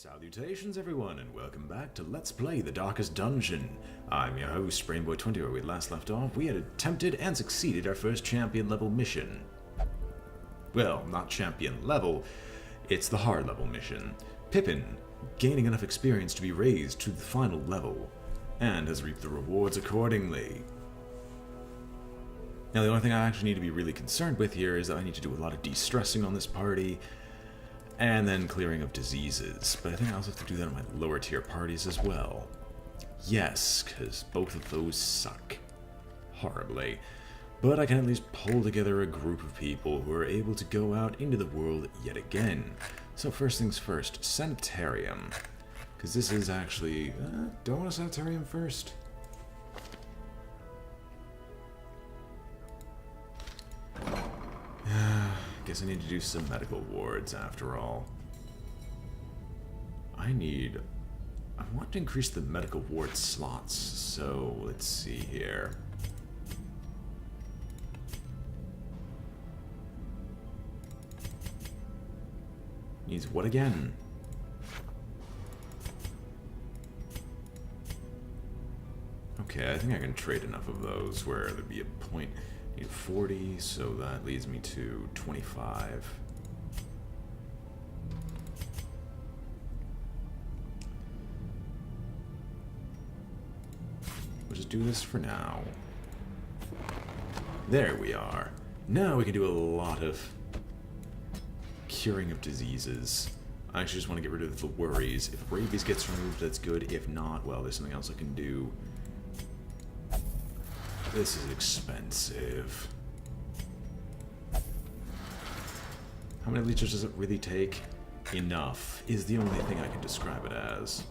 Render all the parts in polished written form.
Salutations everyone, and welcome back to Let's Play The Darkest Dungeon. I'm your host, BrainBoy20. Where we last left off, we had attempted and succeeded our first champion level mission. Well, not champion level, it's the hard level mission. Pippin, gaining enough experience to be raised to the final level, and has reaped the rewards accordingly. Now the only thing I actually need to be really concerned with here is that I need to do a lot of de-stressing on this party, and then clearing of diseases. But I think I also have to do that on my lower tier parties as well. Yes, because both of those suck horribly. But I can at least pull together a group of people who are able to go out into the world yet again. So first things first, sanitarium. Because this is actually... do I want a sanitarium first? Guess I need to do some medical wards after all. I want to increase the medical ward slots, so let's see here. Needs what again? Okay, I think I can trade enough of those where there'd be a point. Need 40, so that leads me to 25. We'll just do this for now. There we are. Now we can do a lot of curing of diseases. I actually just want to get rid of the worries. If rabies gets removed, that's good. If not, well, there's something else I can do. This is expensive. How many leeches does it really take? Enough is the only thing I can describe it as.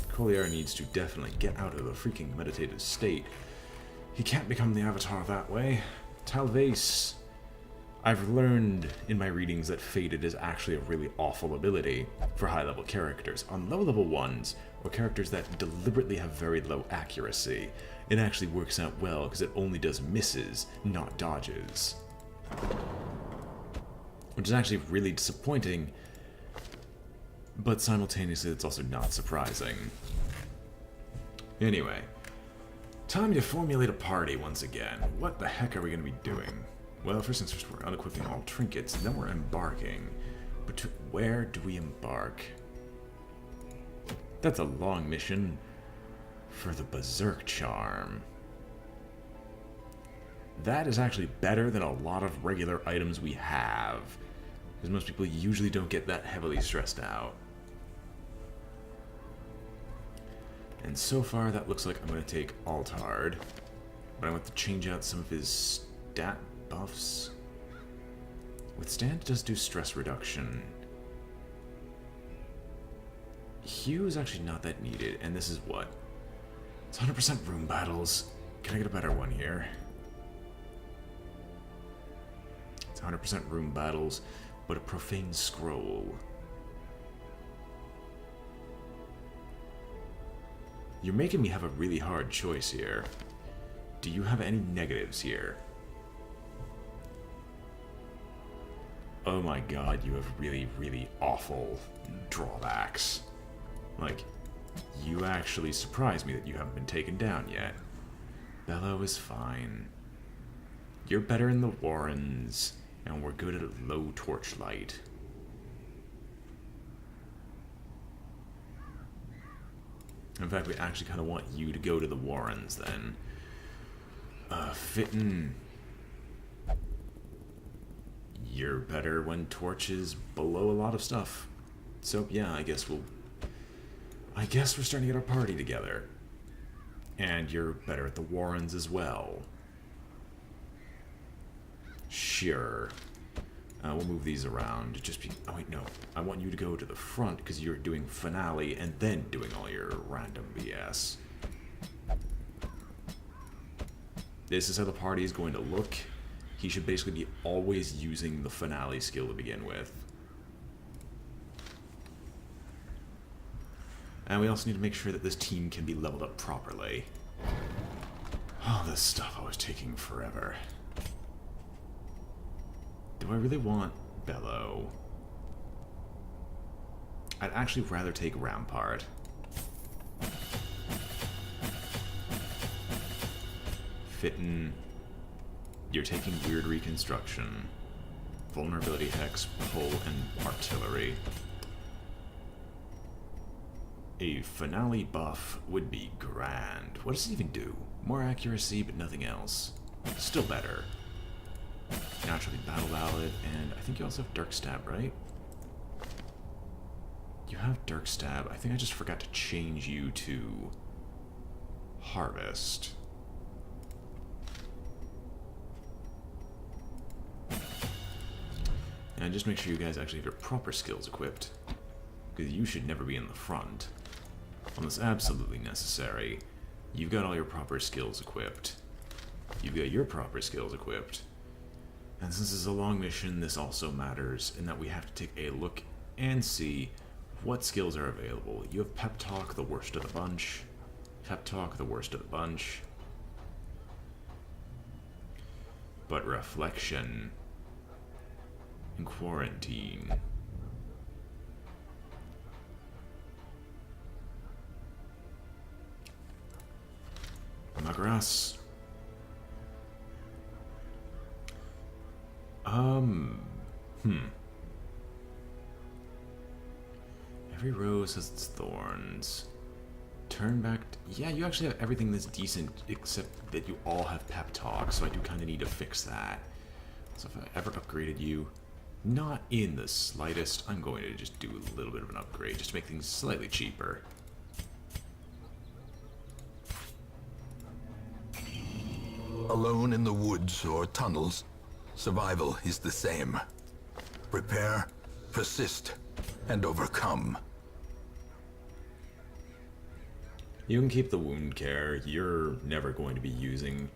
Collier needs to definitely get out of the freaking meditative state. He can't become the Avatar that way. Talvez. I've learned in my readings that Faded is actually a really awful ability for high-level characters. On low-level ones, or characters that deliberately have very low accuracy, it actually works out well because it only does misses, not dodges. Which is actually really disappointing, but simultaneously it's also not surprising. Anyway, time to formulate a party once again. What the heck are we going to be doing? Well, first things first, we're unequipping all trinkets, then we're embarking. But to where do we embark? That's a long mission for the Berserk Charm. That is actually better than a lot of regular items we have, because most people usually don't get that heavily stressed out. And so far, that looks like I'm going to take Altard, but I want to change out some of his stat buffs. Withstand does do stress reduction. Hue is actually not that needed, and this is what? It's 100% room battles. Can I get a better one here? It's 100% room battles, but a profane scroll. You're making me have a really hard choice here. Do you have any negatives here? Oh my god, you have really, really awful drawbacks. Like, you actually surprised me that you haven't been taken down yet. Bellow is fine. You're better in the Warrens, and we're good at low torchlight. In fact, we actually kind of want you to go to the Warrens, then. Fittin'. You're better when torch is below a lot of stuff. So, yeah, I guess we're starting to get our party together. And you're better at the Warrens as well. Sure. We'll move these around. Oh wait, no. I want you to go to the front because you're doing finale and then doing all your random BS. This is how the party is going to look. He should basically be always using the finale skill to begin with. And we also need to make sure that this team can be leveled up properly. Oh, this stuff always taking forever. Do I really want Bellow? I'd actually rather take Rampart. Fittin'. You're taking Weird Reconstruction. Vulnerability Hex, Pull, and Artillery. A Finale buff would be grand. What does it even do? More accuracy, but nothing else. Still better. Naturally Battle Ballad, and I think you also have Dark Stab, right? You have Dark Stab. I think I just forgot to change you to Harvest. And just make sure you guys actually have your proper skills equipped, because you should never be in the front. Unless absolutely necessary. You've got all your proper skills equipped. You've got your proper skills equipped. And since this is a long mission, this also matters in that we have to take a look and see what skills are available. You have Pep Talk, the worst of the bunch. Pep Talk, the worst of the bunch. But Reflection and Quarantine. Magras. Every rose has its thorns. Turn back. Yeah, you actually have everything that's decent, except that you all have Pep Talk, so I do kind of need to fix that. So if I ever upgraded you, not in the slightest, I'm going to just do a little bit of an upgrade, just to make things slightly cheaper. Alone in the woods or tunnels, survival is the same. Prepare, persist, and overcome. You can keep the wound care. You're never going to be using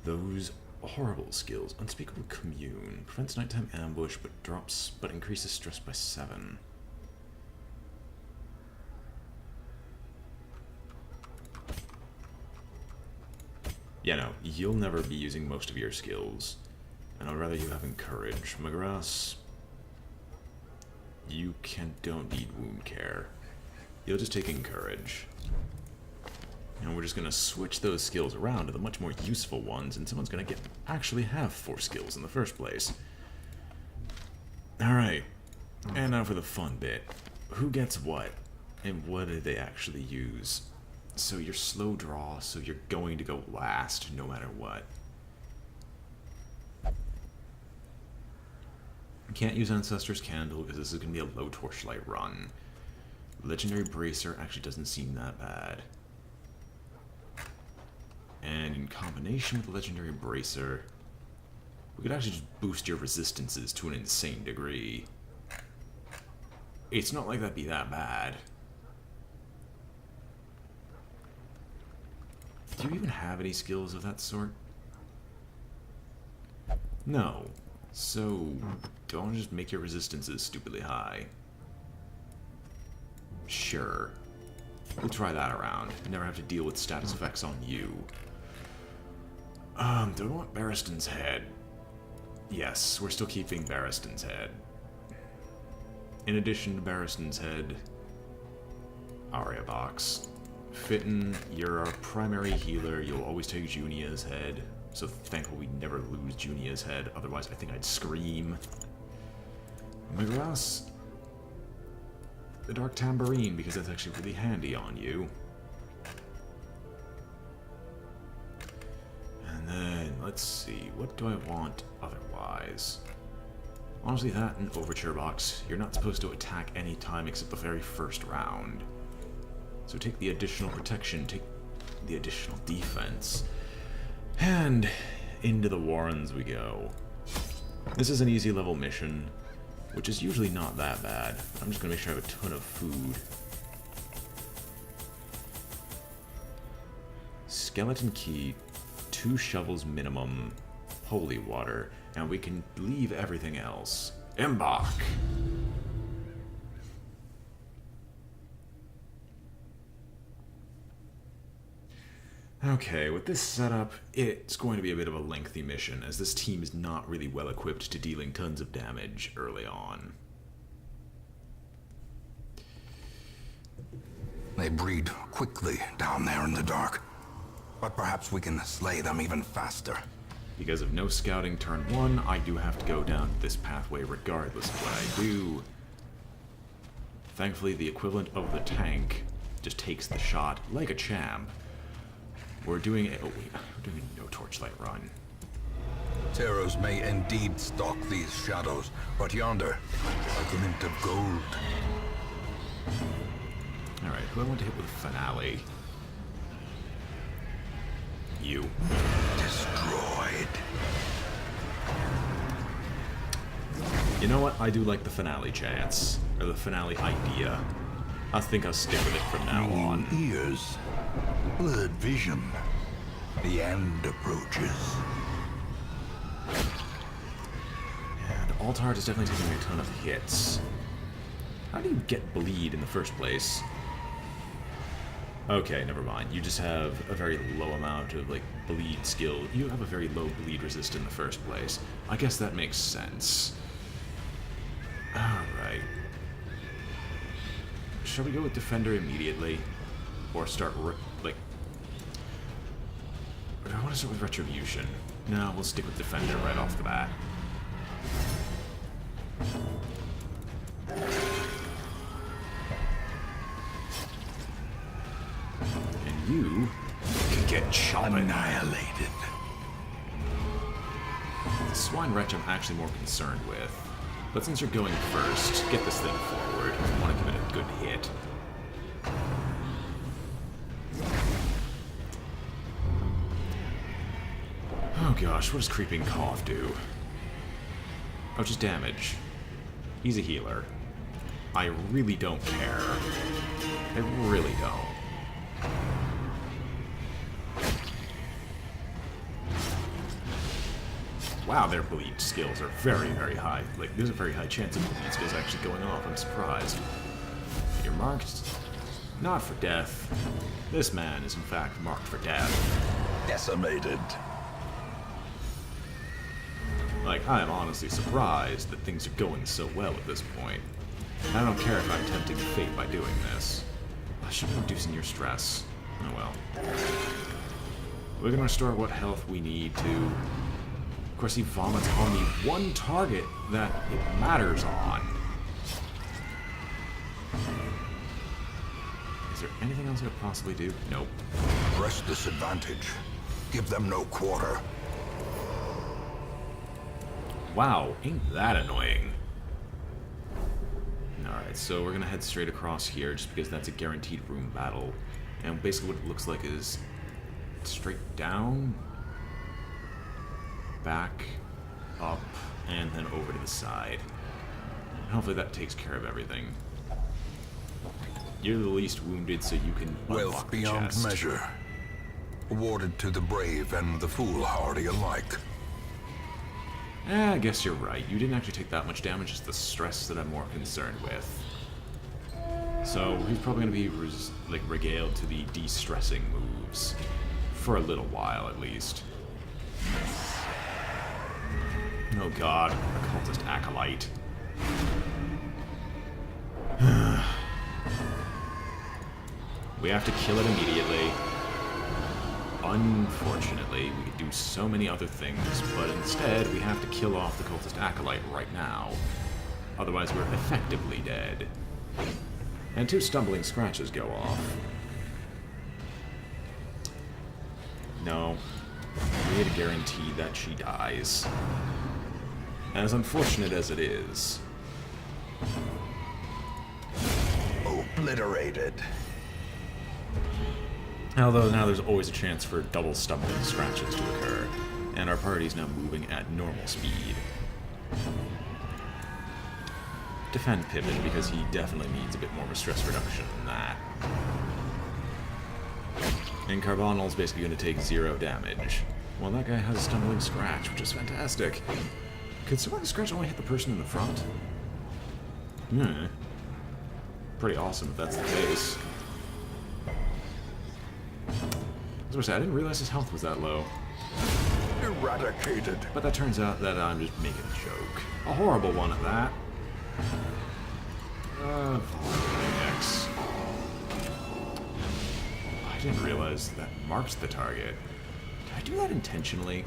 those horrible skills. Unspeakable Commune. Prevents nighttime ambush, but increases stress by 7. Yeah, no, you'll never be using most of your skills. And I'd rather you have Encourage. Magras, you don't need wound care. You'll just take Encourage. And we're just going to switch those skills around to the much more useful ones, and someone's going to actually have 4 skills in the first place. Alright, and now for the fun bit. Who gets what, and what do they actually use? So you're slow draw, so you're going to go last no matter what. You can't use Ancestor's Candle because this is going to be a low torchlight run. Legendary Bracer actually doesn't seem that bad. And in combination with Legendary Bracer, we could actually just boost your resistances to an insane degree. It's not like that'd be that bad. Do you even have any skills of that sort? No. So, don't just make your resistances stupidly high. Sure. We'll try that around. Never have to deal with status effects on you. Do I want Barristan's Head? Yes, we're still keeping Barristan's Head. In addition to Barristan's Head, Aria Box. Fittin', you're our primary healer. You'll always take Junia's head. So thankful we never lose Junia's head. Otherwise, I think I'd scream. Magras, the Dark Tambourine, because that's actually really handy on you. And then, let's see, what do I want otherwise? Honestly, that and Overture Box. You're not supposed to attack any time except the very first round. So take the additional protection, take the additional defense. And into the Warrens we go. This is an easy level mission, which is usually not that bad. I'm just going to make sure I have a ton of food. Skeleton Key, 2 shovels minimum, holy water, and we can leave everything else. Embark! Okay, with this setup, it's going to be a bit of a lengthy mission, as this team is not really well equipped to dealing tons of damage early on. They breed quickly down there in the dark. But perhaps we can slay them even faster. Because of no scouting turn 1, I do have to go down this pathway regardless of what I do. Thankfully, the equivalent of the tank just takes the shot like a champ. We're doing a no torchlight run. Terrors may indeed stalk these shadows, but yonder, a glint of gold. Alright, who I want to hit with a finale? You. Destroyed. You know what? I do like the finale chance. Or the finale idea. I think I'll stick with it from now on. Ears. Blurred vision. The end approaches. Yeah, the Altart is definitely taking a ton of hits. How do you get bleed in the first place? Okay, never mind. You just have a very low amount of, like, bleed skill. You have a very low bleed resist in the first place. I guess that makes sense. Alright. Shall we go with Defender immediately? Or start, like... I want to start with Retribution. No, we'll stick with Defender right off the bat. And you can get chopped. Annihilated. The Swine Wretch I'm actually more concerned with. But since you're going first, get this thing forward. I want to give it a good hit. Oh gosh, what does Creeping Cough do? Oh, just damage. He's a healer. I really don't care. I really don't. Wow, their bleed skills are very, very high. Like, there's a very high chance of bleed skills actually going off. I'm surprised. You're marked not for death. This man is in fact marked for death. Decimated. Like, I am honestly surprised that things are going so well at this point. I don't care if I'm tempting fate by doing this. I should be reducing your stress. Oh well. We're gonna restore what health we need to. Of course, he vomits on the one target that it matters on. Is there anything else I could possibly do? Nope. Press this advantage. Give them no quarter. Wow, ain't that annoying. Alright, so we're gonna head straight across here just because that's a guaranteed room battle. And basically what it looks like is straight down, back, up, and then over to the side. And hopefully that takes care of everything. You're the least wounded, so you can Wealth unlock the beyond chest. measure. Awarded to the brave and the foolhardy alike. I guess you're right. You didn't actually take that much damage, it's the stress that I'm more concerned with. So he's probably going to be regaled to the de-stressing moves. For a little while, at least. Oh god, occultist acolyte. We have to kill it immediately. Unfortunately, we could do so many other things, but instead we have to kill off the cultist acolyte right now. Otherwise we're effectively dead. And 2 stumbling scratches go off. No. We need to guarantee that she dies. As unfortunate as it is. Obliterated. Although now there's always a chance for double stumbling scratches to occur, and our party's now moving at normal speed. Defend Pippin, because he definitely needs a bit more of a stress reduction than that. And Carbonal's basically going to take 0 damage. Well, that guy has a stumbling scratch, which is fantastic. Could stumbling scratch only hit the person in the front? Pretty awesome if that's the case. I was gonna say, I didn't realize his health was that low. Eradicated. But that turns out that I'm just making a joke. A horrible one at that. X. didn't realize that marked the target. Did I do that intentionally?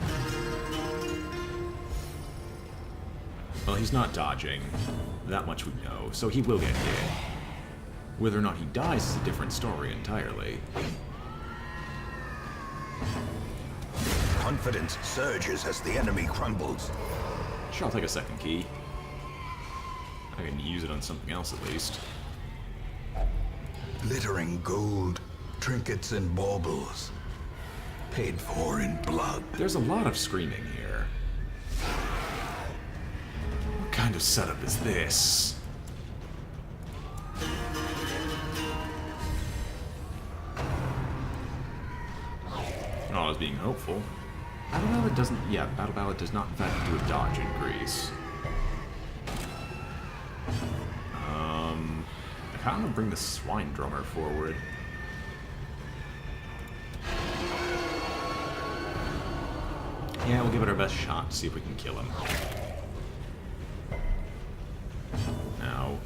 Well, he's not dodging. That much we know, so he will get hit. Whether or not he dies is a different story entirely. Confidence surges as the enemy crumbles. Sure, I'll take a second key. I can use it on something else at least. Glittering gold, trinkets and baubles. Paid for in blood. There's a lot of screaming here. What kind of setup is this? Oh, I was being hopeful. Battle Ballad doesn't... Yeah, Battle Ballad does not in fact do a dodge increase. I kind of bring the Swine Drummer forward. Yeah, we'll give it our best shot to see if we can kill him. Now,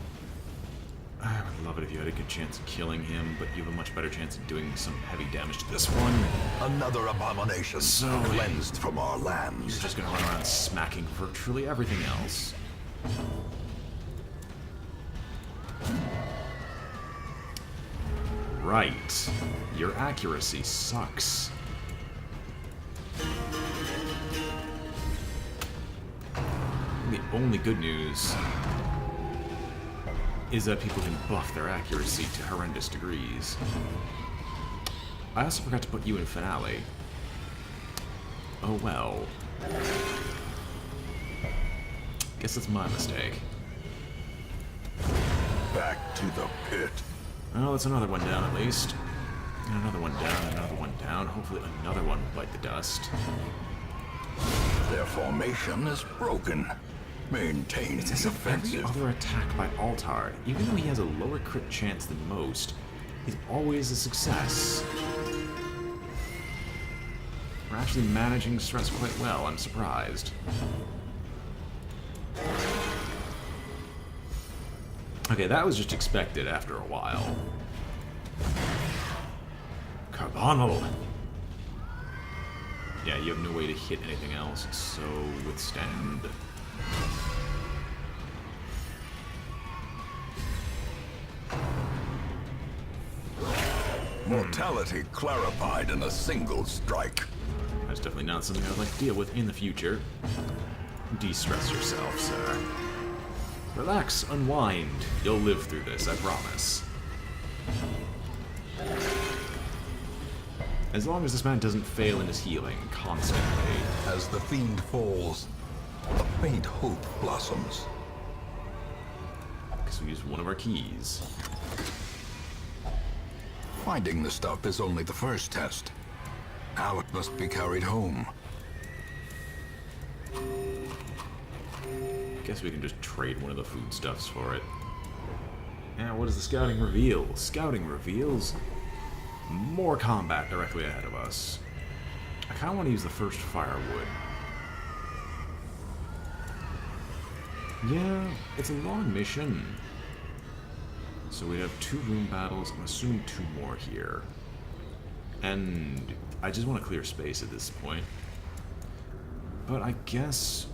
I would love it if you had a good chance of killing him, but you have a much better chance of doing some heavy damage to this one. Another abomination, So cleansed from our He's lands. just gonna run around smacking virtually everything else. Right. Your accuracy sucks. The only good news is that people can buff their accuracy to horrendous degrees. I also forgot to put you in Finale. Oh well. Guess that's my mistake. Back to the pit. Oh, that's another one down at least. And another one down, another one down. Hopefully another one will bite the dust. Their formation is broken. Maintain It's as if every defensive. other attack by Altard, even though he has a lower crit chance than most, is always a success. We're actually managing stress quite well, I'm surprised. Okay, that was just expected after a while. Carbonal! Yeah, you have no way to hit anything else, so withstand. Mortality clarified in a single strike. That's definitely not something I'd like to deal with in the future. De-stress yourself, sir. Relax, unwind. You'll live through this, I promise. As long as this man doesn't fail in his healing constantly. As the fiend falls, a faint hope blossoms. Because we used one of our keys. Finding the stuff is only the first test. Now it must be carried home. Guess we can just trade one of the foodstuffs for it. And what does the scouting reveal? Scouting reveals more combat directly ahead of us. I kind of want to use the first firewood. Yeah, it's a long mission. So we have 2 room battles. I'm assuming 2 more here. And I just want to clear space at this point. But I guess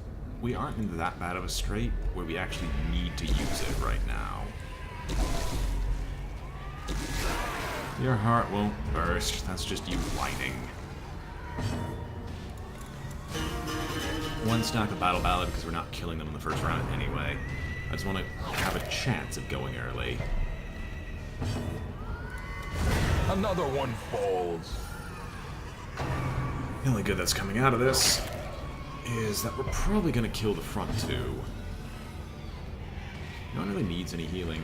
we aren't in that bad of a strait where we actually need to use it right now. Your heart won't burst. That's just you whining. 1 stack of Battle Ballad because we're not killing them in the first round anyway. I just want to have a chance of going early. Another one falls. The only good that's coming out of this is that we're probably going to kill the front 2. No one really needs any healing.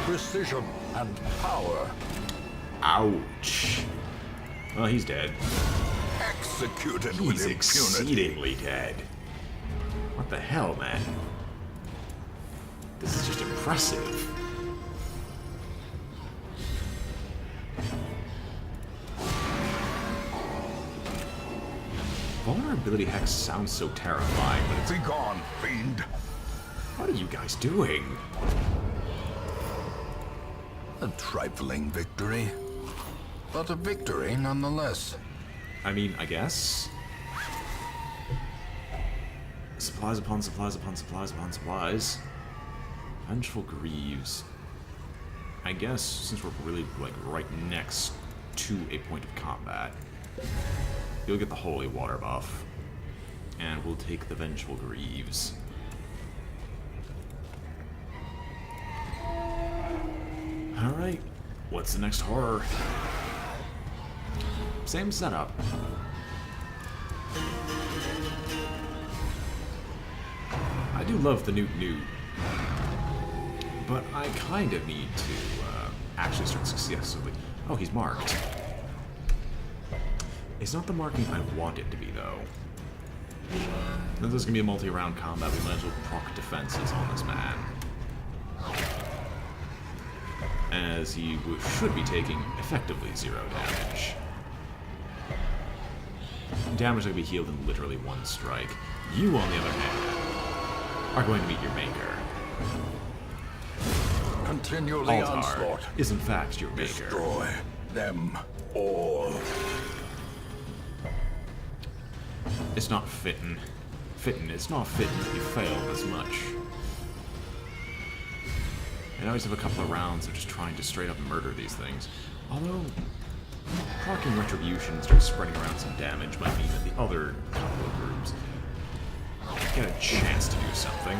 Precision and power. Ouch. Well, he's dead. Executed with He's impunity. exceedingly dead. What the hell, man? This is just impressive. Vulnerability hex sounds so terrifying, but it's... Be gone, fiend. What are you guys doing? A trifling victory, but a victory nonetheless. I mean, I guess. Supplies upon supplies upon supplies upon supplies. Vengeful Greaves. I guess since we're really like right next to a point of combat, you'll get the Holy Water buff, and we'll take the Vengeful Greaves. All right, what's the next horror? Same setup. I do love the Newt, but I kind of need to actually start successfully. Oh, he's marked. It's not the marking I want it to be, though. If this is going to be a multi-round combat, we might as well proc defenses on this man. As he should be taking effectively 0 damage. Damage that can be healed in literally one strike. You, on the other hand, are going to meet your maker. Continue the Altar onslaught. is in fact your maker. Destroy them all. It's not fitting. It's not fitting that you failed as much. And I always have a couple of rounds of just trying to straight up murder these things. Although, proccing Retribution and start spreading around some damage might mean that the other couple of groups get a chance to do something.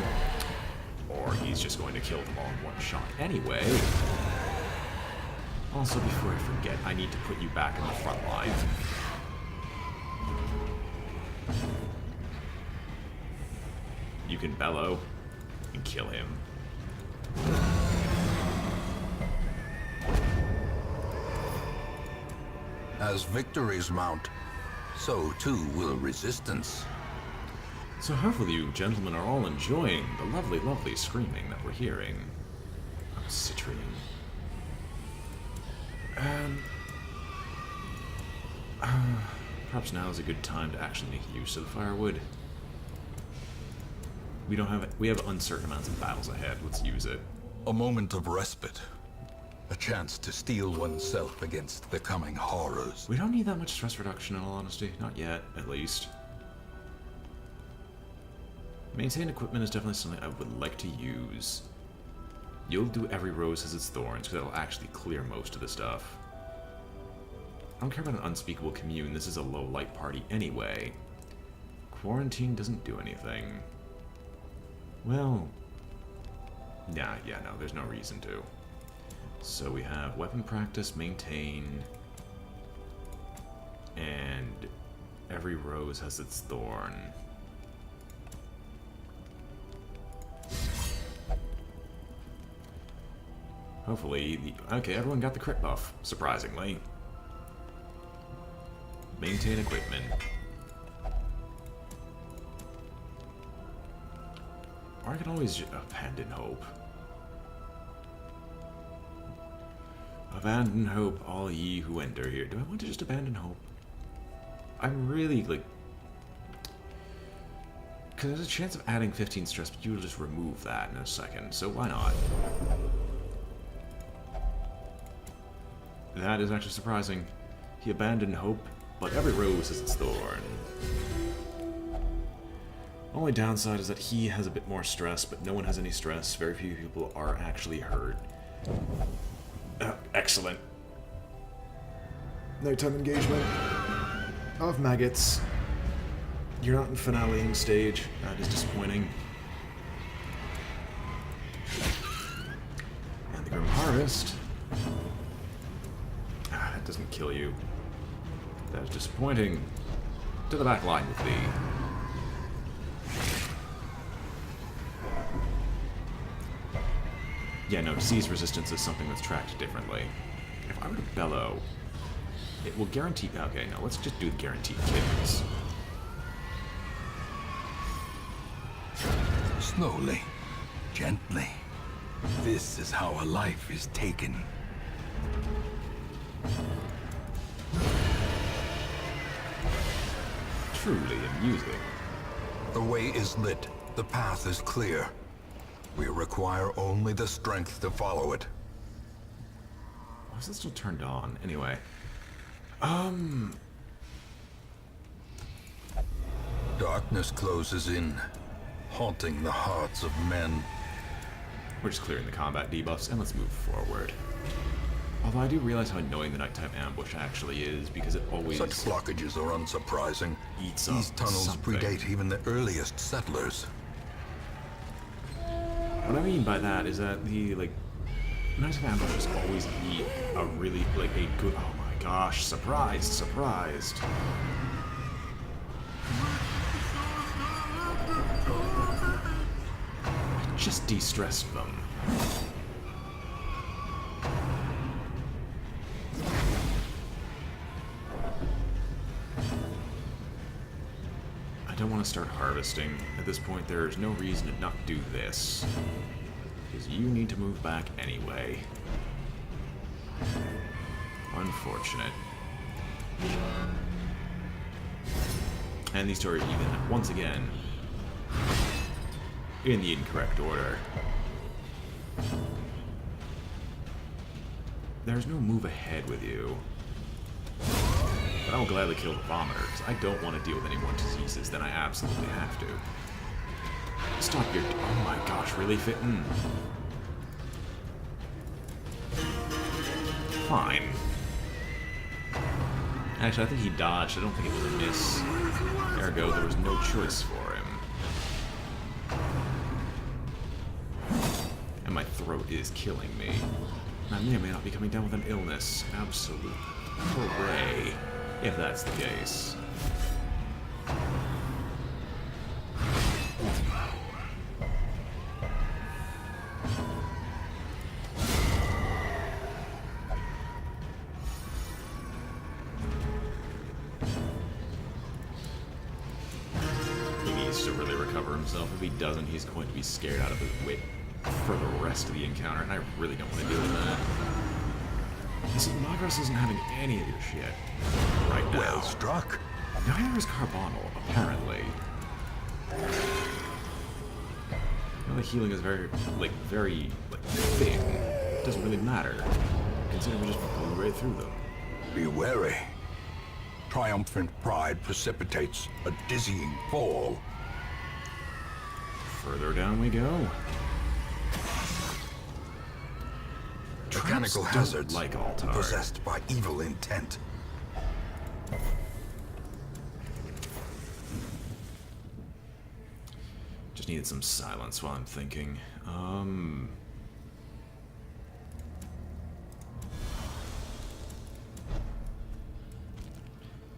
Or he's just going to kill them all in one shot anyway. Also, before I forget, I need to put you back in the front line. You can bellow and kill him. As victories mount, so too will resistance. So hopefully you gentlemen are all enjoying the lovely, lovely screaming that we're hearing. Oh, Citrian. Perhaps now is a good time to actually make use of the firewood. We have uncertain amounts of battles ahead. Let's use it. A moment of respite. A chance to steel oneself against the coming horrors. We don't need that much stress reduction, in all honesty. Not yet, at least. Maintain equipment is definitely something I would like to use. You'll do every rose has its thorns, because that'll actually clear most of the stuff. I don't care about an unspeakable commune. This is a low light party anyway. Quarantine doesn't do anything. Well, yeah, no, there's no reason to. So we have weapon practice, maintain, and every rose has its thorn. Hopefully, okay, everyone got the crit buff, surprisingly. Maintain equipment. Or I can always abandon hope. Abandon hope, all ye who enter here. Do I want to just abandon hope? I'm really, like... Because there's a chance of adding 15 stress, but you will just remove that in a second, so why not? That is actually surprising. He abandoned hope, but every rose has its thorn. Only downside is that he has a bit more stress, but no one has any stress. Very few people are actually hurt. Excellent. Nighttime engagement of maggots. You're not in finaleing stage. That is disappointing. And the Grim Harvest. That doesn't kill you. That is disappointing. To the back line with thee. Yeah, no, disease resistance is something that's tracked differently. If I were to bellow, it will guarantee... Okay, no, let's just do the guaranteed kills. Slowly, gently. This is how a life is taken. Truly amusing. The way is lit. The path is clear. We require only the strength to follow it. Why is it still turned on? Anyway. Darkness closes in, haunting the hearts of men. We're just clearing the combat debuffs, and let's move forward. Although I do realize how annoying the nighttime ambush actually is, because it always... Such blockages are unsurprising. Eats These up tunnels something. predate even the earliest settlers. What I mean by that is that the, like, nighttime ambushes always eat a really, like, a good... Oh my gosh, surprised, surprised. I just de-stressed them. I don't want to start harvesting. At this point, there's no reason to not do this. Because you need to move back anyway. Unfortunate. And these two are even, once again, in the incorrect order. There's no move ahead with you. But I will gladly kill the vomiter, because I don't want to deal with any more diseases than I absolutely have to. Stop your... Oh my gosh, really, Fitton? Fine. Actually, I think he dodged. I don't think it was a miss. Ergo, there was no choice for him. And my throat is killing me. I may or may not be coming down with an illness. Absolute hooray, if that's the case. He needs to really recover himself. If he doesn't, he's going to be scared out of his wit for the rest of the encounter, and I really don't want to deal with that. You see, Magros isn't having any of your shit right now. Well struck. Neither is Carbonal, apparently. Well, the healing is very thin. It doesn't really matter, considering we just blew right through them. Be wary. Triumphant pride precipitates a dizzying fall. Further down we go. Mechanical Traps hazards don't like Altar. possessed by evil intent. Just needed some silence while I'm thinking.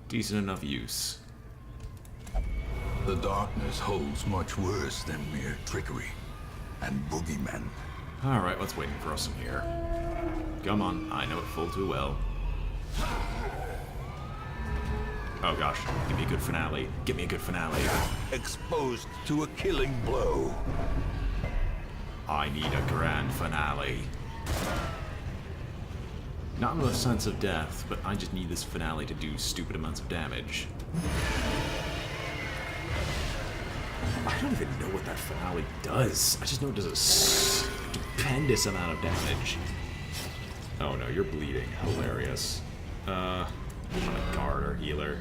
Decent enough use. The darkness holds much worse than mere trickery and boogeymen. Alright, what's waiting for us in here? Come on, I know it full too well. Oh gosh, give me a good finale. Give me a good finale. Exposed to a killing blow. I need a grand finale. Not in the sense of death, but I just need this finale to do stupid amounts of damage. I don't even know what that finale does. I just know it does a stupendous amount of damage. Oh no, you're bleeding. Hilarious. I'm a guard or healer.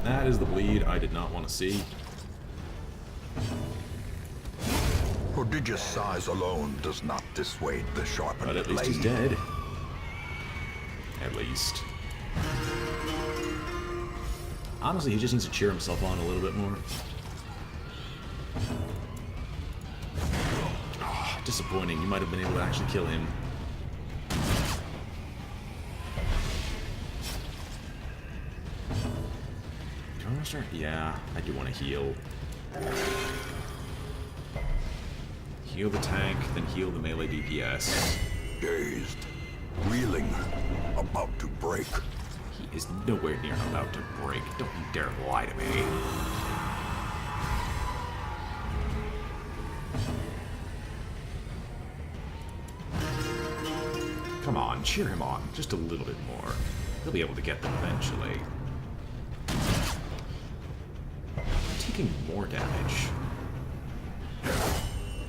That is the bleed I did not want to see. Prodigious size alone does not dissuade the sharpened But at least he's blade. dead. At least. Honestly, he just needs to cheer himself on a little bit more. Oh, disappointing. You might have been able to actually kill him. Do I want to start? Yeah, I do want to heal. Heal the tank, then heal the melee DPS. Dazed, reeling, about to break. He is nowhere near about to break. Don't you dare lie to me. Come on, cheer him on just a little bit more. He'll be able to get them eventually. I'm taking more damage.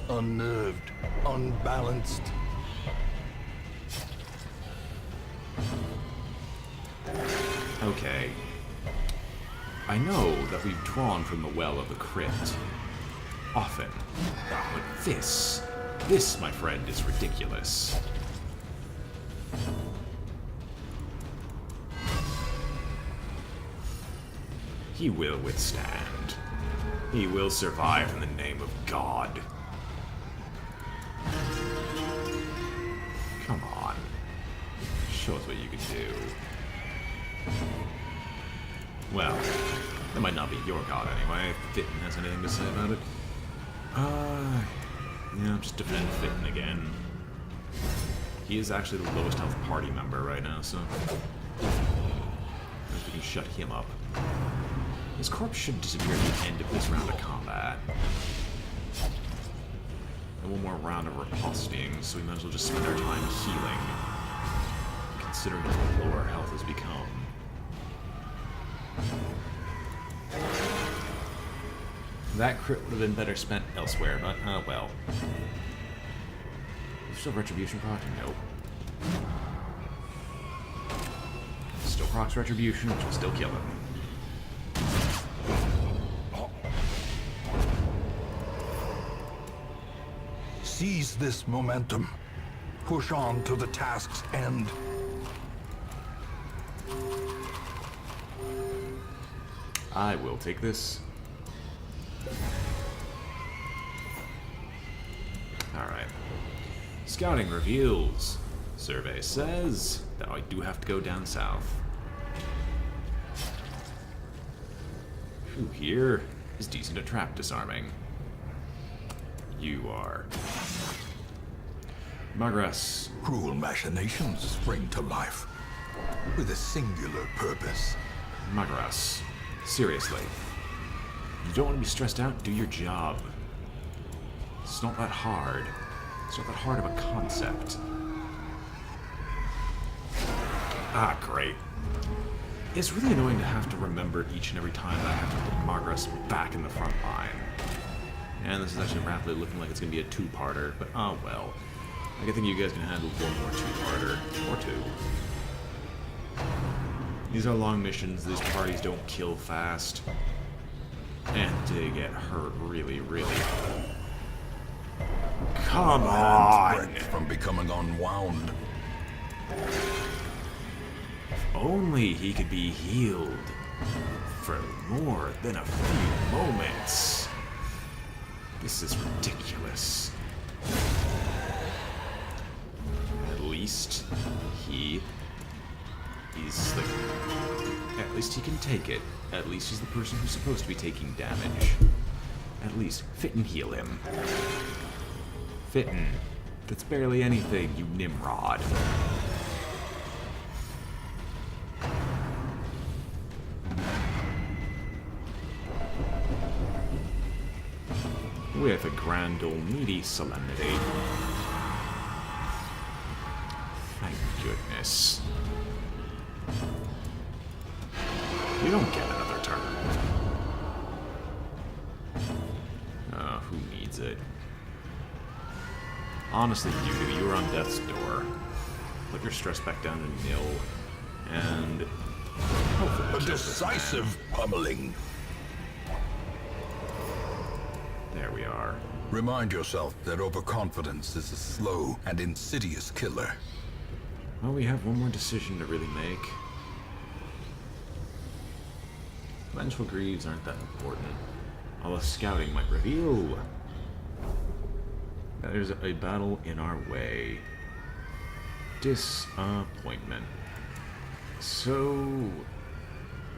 unnerved, unbalanced. Okay. I know that we've drawn from the well of the crypt. Often. But this, my friend, is ridiculous. He will withstand. He will survive in the name of God. Come on. Show us what you can do. Well, that might not be your god anyway, if Fitton has anything to say about it. Yeah, I'm just defending Fitton again. He is actually the lowest health party member right now, so... we can shut him up. His corpse should disappear at the end of this round of combat. And one more round of riposting, so we might as well just spend our time healing. Considering how low our health has become. That crit would have been better spent elsewhere, but, well. Still Retribution proc? Nope. Still procs Retribution, which will still kill him. Seize this momentum. Push on to the task's end. I will take this. Alright. Scouting reveals. Survey says that I do have to go down south. Who here is decent at trap disarming? You are. Magras. Cruel machinations spring to life with a singular purpose. Magras. Seriously. You don't want to be stressed out? Do your job. It's not that hard. It's not that hard of a concept. Ah, great. It's really annoying to have to remember each and every time that I have to put Magras back in the front line. And this is actually rapidly looking like it's going to be a two-parter, but oh well. I think you guys can handle one more two-parter. Or two. These are long missions, these parties don't kill fast. And they get hurt really, really. Come on! From becoming unwound. If only he could be healed for more than a few moments. This is ridiculous. At least he's like, at least he can take it. At least he's the person who's supposed to be taking damage. At least Fitton heal him. Fitton, that's barely anything, you Nimrod. With a grand old meaty solemnity. Thank goodness. You don't get another turn. Who needs it? Honestly, you do. You're on death's door. Put your stress back down to nil. And hopefully a decisive pummeling. There we are. Remind yourself that overconfidence is a slow and insidious killer. Well, we have one more decision to really make. Vengeful Greaves aren't that important. Although scouting might reveal that there's a battle in our way. Disappointment. So,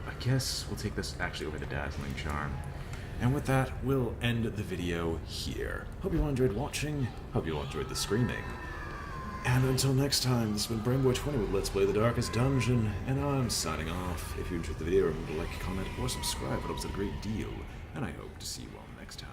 I guess we'll take this actually over the Dazzling Charm. And with that, we'll end the video here. Hope you all enjoyed watching. Hope you all enjoyed the screaming. And until next time, this has been BrainBoy 20 with Let's Play the Darkest Dungeon, and I'm signing off. If you enjoyed the video, remember to like, comment, or subscribe. It helps a great deal, and I hope to see you all next time.